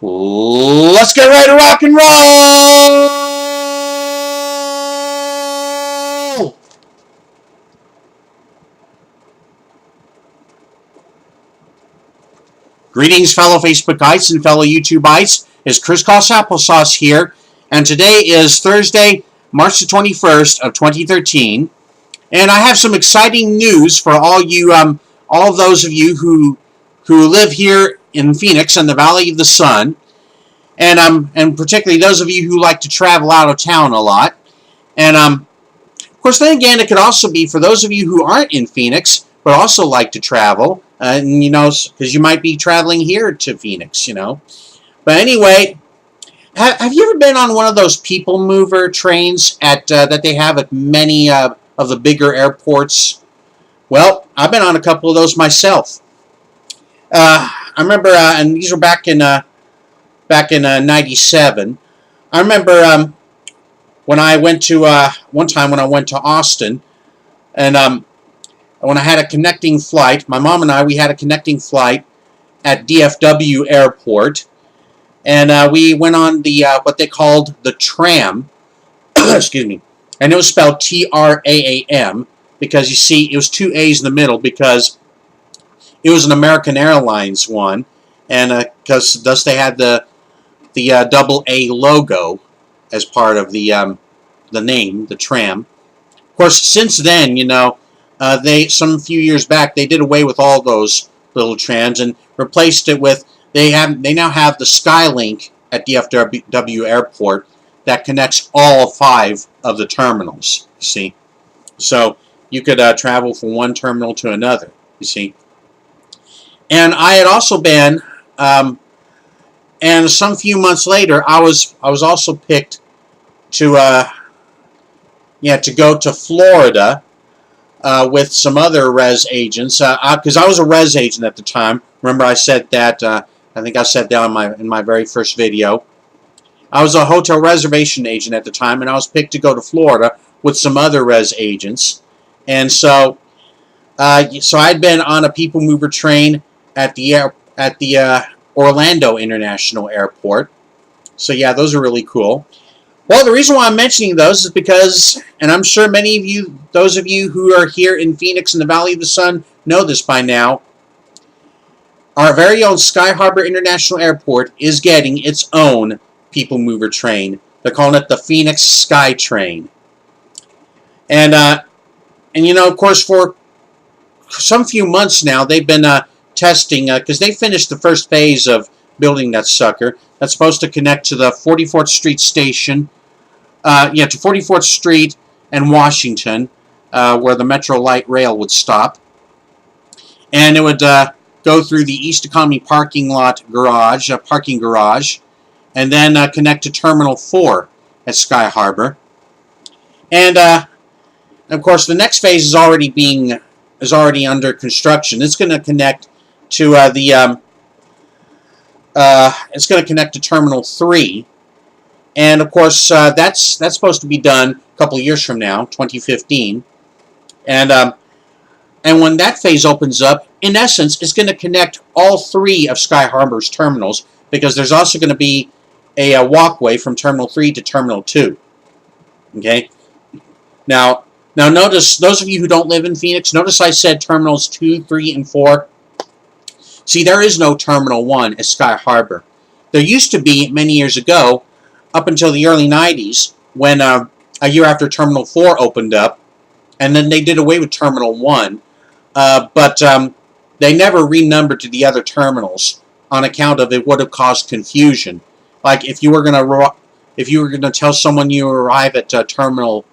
Let's get ready to rock and roll! Greetings, fellow Facebookites and fellow YouTubeites. It's Crisscross Applesauce here, and today is Thursday, March the 21st of 2013, and I have some exciting news for all of those of you who live here in Phoenix and the Valley of the Sun, and particularly those of you who like to travel out of town a lot. And of course, then again, it could also be for those of you who aren't in Phoenix but also like to travel, and because you might be traveling here to Phoenix, But anyway, have you ever been on one of those people mover trains that they have at many of the bigger airports? Well, I've been on a couple of those myself. I remember, and these were back in '97. I remember when I went to one time when I went to Austin, and when I had a connecting flight, my mom and we had a connecting flight at DFW Airport, and we went on the what they called the tram. Excuse me, and it was spelled TRAAM because you see it was two A's in the middle because it was an American Airlines one, and because thus they had the double A logo as part of the name, the tram. Of course, since then, some few years back they did away with all those little trams and replaced it with they now have the Skylink at DFW Airport that connects all 5 of the terminals. You see, so you could travel from one terminal to another. You see, and I had also been, and some few months later, I was also picked to go to Florida. With some other res agents, because I was a res agent at the time. Remember, I said that. I think I said that in my very first video. I was a hotel reservation agent at the time, and I was picked to go to Florida with some other res agents. And so I'd been on a people mover train at the Orlando International Airport. So yeah, those are really cool. Well, the reason why I'm mentioning those is because, and I'm sure many of you, those of you who are here in Phoenix in the Valley of the Sun, know this by now, our very own Sky Harbor International Airport is getting its own people mover train. They're calling it the Phoenix Sky Train. And of course, for some few months now, they've been testing, because they finished the first phase of building that sucker. That's supposed to connect to the 44th Street station, to 44th Street and Washington, where the Metro Light Rail would stop. And it would go through the East Economy parking garage, and then connect to Terminal 4 at Sky Harbor. And of course, the next phase is already under construction. It's going to connect to it's going to connect to Terminal 3, and of course that's supposed to be done a couple of years from now, 2015, and when that phase opens up, in essence, it's going to connect all 3 of Sky Harbor's terminals, because there's also going to be a walkway from Terminal 3 to Terminal 2. Okay. Now notice, those of you who don't live in Phoenix, notice I said Terminals 2, 3, and 4. See, there is no Terminal 1 at Sky Harbor. There used to be many years ago, up until the early 90s, when a year after Terminal 4 opened up, and then they did away with Terminal 1, but they never renumbered to the other terminals on account of it would have caused confusion. Like if you were going to tell someone you arrive at Terminal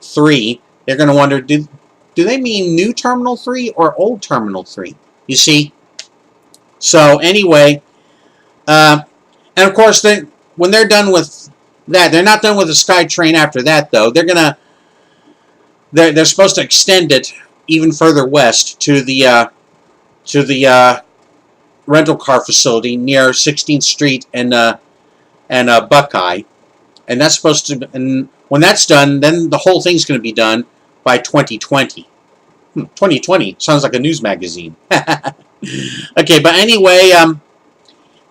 3, they're going to wonder, do they mean new Terminal 3 or old Terminal 3? You see? So anyway, and of course, when they're done with that, they're not done with the Sky Train after that, though. They're supposed to extend it even further west to the rental car facility near 16th Street and Buckeye, and that's supposed to. And when that's done, then the whole thing's going to be done by 2020. 2020 sounds like a news magazine. Okay, but anyway,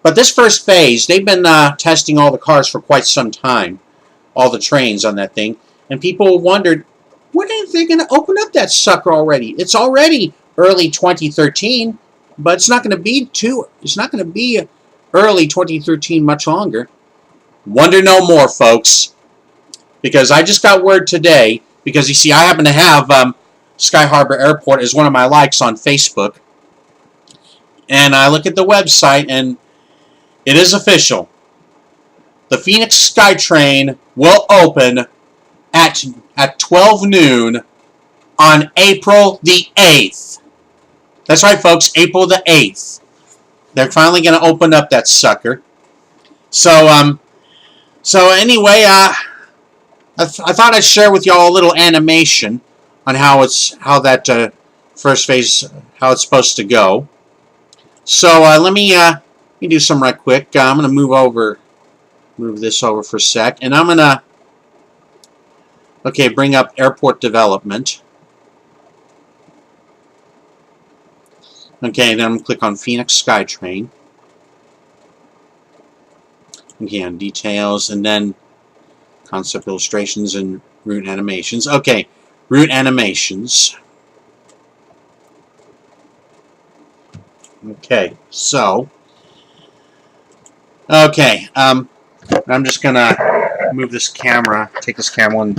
But this first phase, they've been testing all the cars for quite some time, all the trains on that thing, and people wondered, when are they going to open up that sucker already? It's already early 2013, but it's not going to be early 2013 much longer. Wonder no more, folks, because I just got word today, because you see, I happen to have Sky Harbor Airport as one of my likes on Facebook, and I look at the website, and it is official. The Phoenix SkyTrain will open at 12 noon on April the 8th. That's right, folks, April the 8th. They're finally going to open up that sucker. So anyway, I thought I'd share with y'all a little animation on how that first phase, how it's supposed to go. So let me do some right quick. I'm going to move this over for a sec, and I'm going to bring up airport development. Okay, then I'm going to click on Phoenix SkyTrain. Okay, on details, and then concept illustrations and route animations. Okay, route animations. Okay, so, I'm just gonna move this camera, take this camera and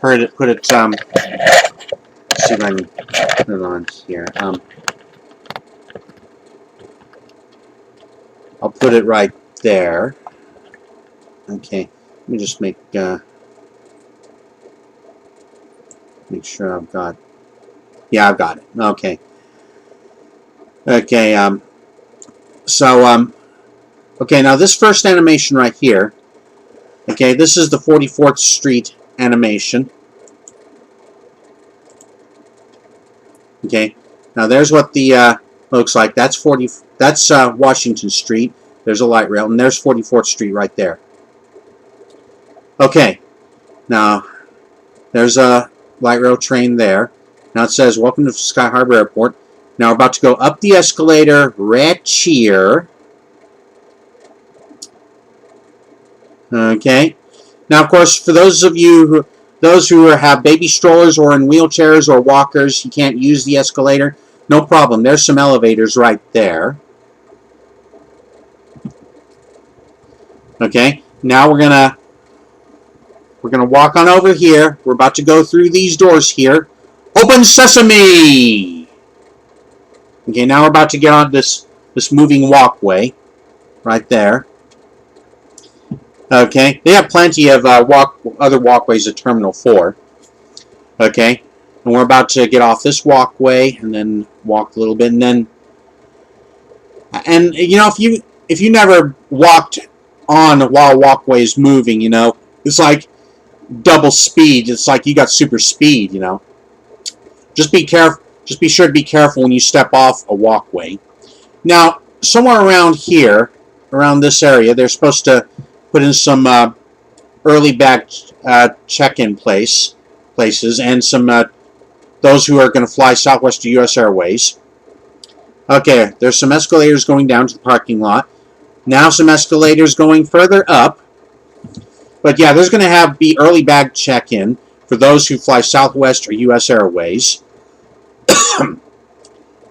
put it, let's see if I can put it on here. I'll put it right there. Okay, let me just make sure I've got, yeah, I've got it. Okay. Okay, okay, now this first animation right here, okay, this is the 44th Street animation. Okay, now there's what the looks like. That's Washington Street. There's a light rail, and there's 44th Street right there. Okay, now there's a light rail train there. Now it says, "Welcome to Sky Harbor Airport." Now we're about to go up the escalator right here. Okay. Now, of course, for those of you who have baby strollers or in wheelchairs or walkers, you can't use the escalator. No problem. There's some elevators right there. Okay. Now we're gonna walk on over here. We're about to go through these doors here. Open sesame! Okay, now we're about to get on this moving walkway right there. Okay, they have plenty of other walkways at Terminal 4. Okay, and we're about to get off this walkway and then walk a little bit, and you know, if you never walked on while walkway is moving, you know, it's like double speed. It's like you got super speed, you know. Just be careful. Just be sure to be careful when you step off a walkway. Now, somewhere around here, around this area, they're supposed to put in some early bag check-in places and some those who are going to fly Southwest or U.S. Airways. Okay, there's some escalators going down to the parking lot. Now some escalators going further up. But yeah, there's going to be early bag check-in for those who fly Southwest or U.S. Airways.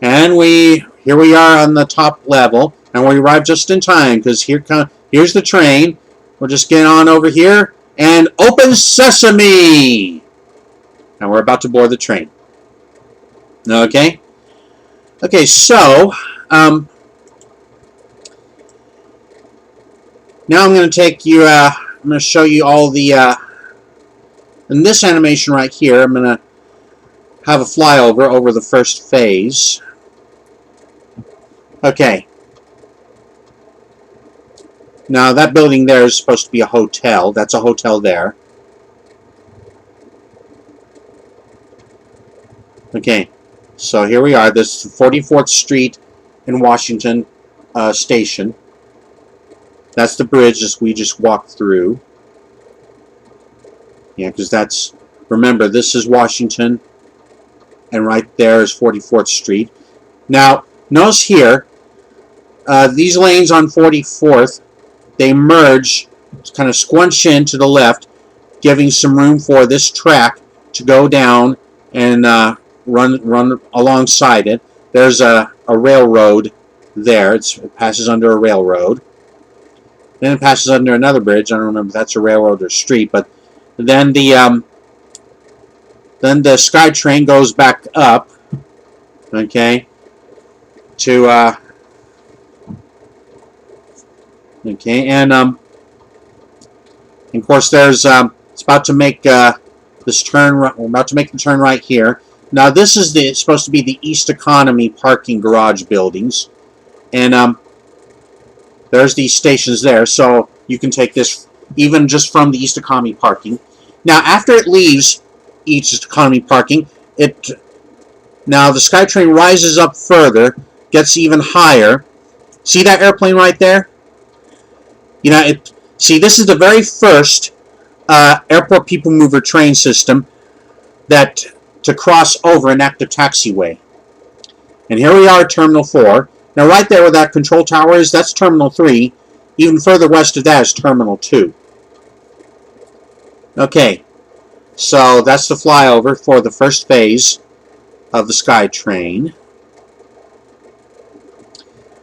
And here we are on the top level, and we arrived just in time because here's the train. We'll just get on over here and open sesame. And we're about to board the train. Okay. Okay. So now I'm going to take you. I'm going to show you all the. In this animation right here, I'm going to have a flyover over the first phase. Okay. Now that building there is supposed to be a hotel. That's a hotel there. Okay. So here we are. This is 44th Street in Washington Station. That's the bridge that we just walked through. Yeah, because that's, remember, this is Washington, and right there is 44th Street. Now, notice here, these lanes on 44th, they merge, kind of squinch in to the left, giving some room for this track to go down and run alongside it. There's a railroad there. It passes under a railroad. Then it passes under another bridge. I don't remember if that's a railroad or street, but then the SkyTrain goes back up, okay, to okay, and of course there's it's about to make this turn. We're about to make the turn right here. Now this is it's supposed to be the East Economy parking garage buildings, and there's these stations there, so you can take this even just from the East Economy parking. Now after it leaves East Economy parking, now the SkyTrain rises up further, gets even higher. See that airplane right there? You know, see, this is the very first airport people mover train system to cross over an active taxiway. And here we are at Terminal 4. Now right there where that control tower is, that's Terminal 3. Even further west of that is Terminal 2. Okay, so that's the flyover for the first phase of the SkyTrain.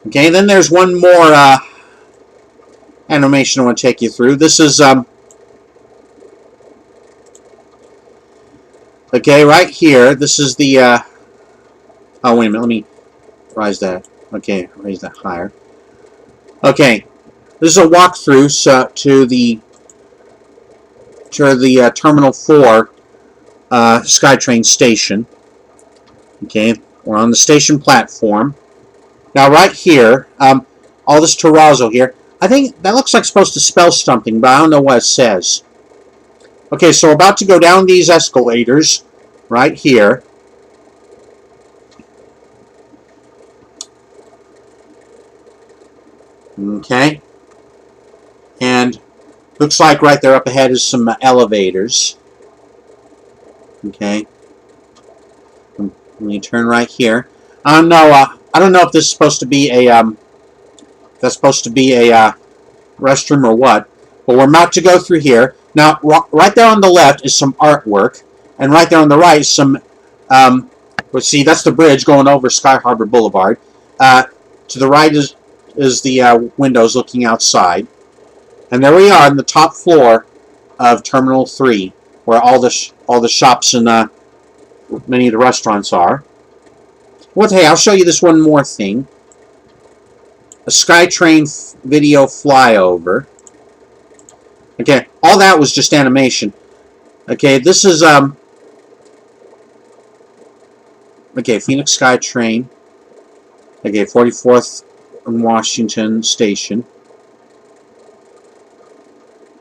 Okay, then there's one more animation I want to take you through. This is okay, right here. This is the oh, wait a minute, let me raise that. Okay, raise that higher. Okay, this is a walkthrough to the Terminal 4 SkyTrain station. Okay, we're on the station platform. Now right here, all this terrazzo here, I think that looks like it's supposed to spell something, but I don't know what it says. Okay, so we're about to go down these escalators right here. Okay, and looks like right there up ahead is some elevators. Okay, let me turn right here. I don't know if this is supposed to be a restroom or what, but we're about to go through here. Now, right there on the left is some artwork, and right there on the right is some. Let's see, that's the bridge going over Sky Harbor Boulevard. To the right is the windows looking outside, and there we are on the top floor of Terminal 3, where all the shops and many of the restaurants are. Well, hey, I'll show you this one more thing. A SkyTrain video flyover. Okay, all that was just animation. Okay, this is okay, Phoenix SkyTrain. Okay, 44th and Washington Station.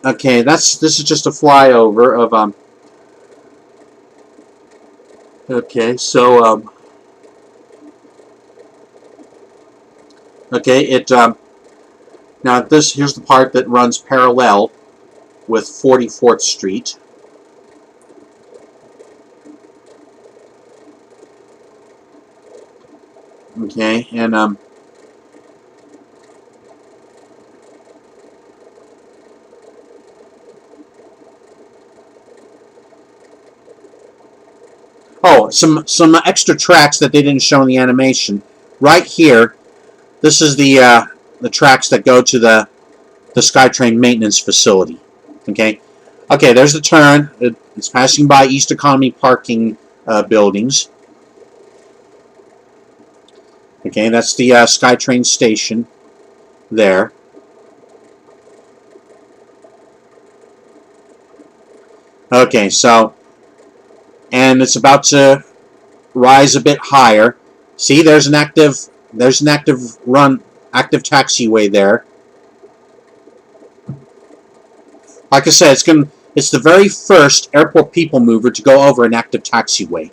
Okay, this is just a flyover of okay, so okay, now here's the part that runs parallel with 44th Street. Okay, and oh, some extra tracks that they didn't show in the animation. Right here, this is the tracks that go to the SkyTrain maintenance facility. Okay, okay, there's the turn. It's passing by East Economy parking buildings. Okay, that's the SkyTrain station there. Okay, so, and it's about to rise a bit higher. See, there's an active taxiway there. Like I said, it's the very first airport people mover to go over an active taxiway.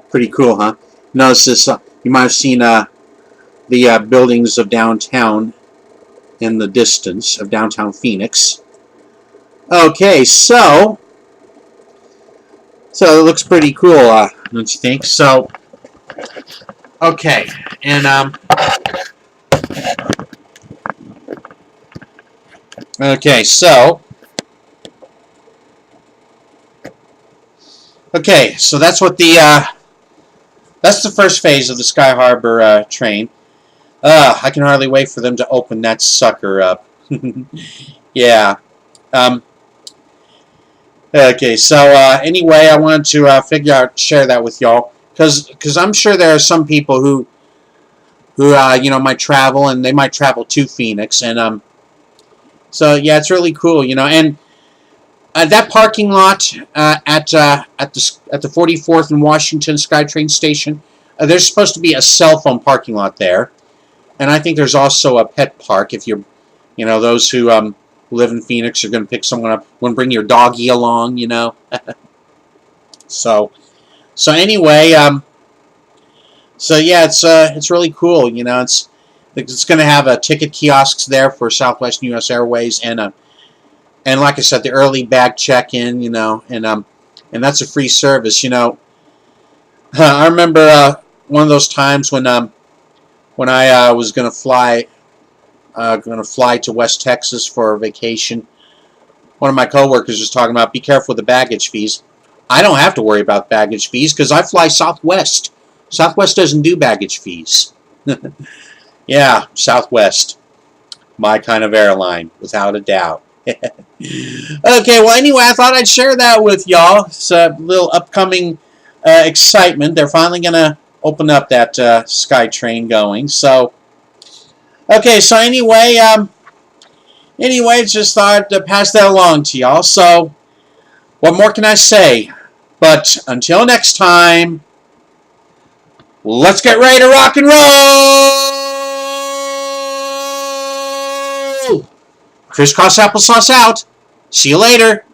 Pretty cool, huh? Notice this. You might have seen the buildings of downtown in the distance of downtown Phoenix. Okay, so So it looks pretty cool, don't you think? So, okay, and okay, so that's what that's the first phase of the Sky Harbor train. I can hardly wait for them to open that sucker up. Yeah. Um, okay, so anyway, I wanted to share that with y'all, because I'm sure there are some people who you know, might travel, and they might travel to Phoenix, and so yeah, it's really cool, you know, and that parking lot at the 44th and Washington SkyTrain station, there's supposed to be a cell phone parking lot there, and I think there's also a pet park if you're, you know, those who live in Phoenix are going to pick someone up, want to bring your doggy along, you know. So anyway, so yeah, it's really cool, you know. It's going to have ticket kiosks there for Southwest and U.S. Airways, and like I said, the early bag check-in, you know, and that's a free service, you know. I remember one of those times when I was going to fly to West Texas for a vacation. One of my coworkers was talking about, be careful with the baggage fees. I don't have to worry about baggage fees because I fly Southwest. Southwest doesn't do baggage fees. Yeah, Southwest, my kind of airline, without a doubt. Okay, well, anyway, I thought I'd share that with y'all. It's a little upcoming excitement. They're finally going to open up that SkyTrain going. So, okay, so anyway, just thought to pass that along to y'all. So, what more can I say? But until next time, let's get ready to rock and roll! Crisscross applesauce out. See you later.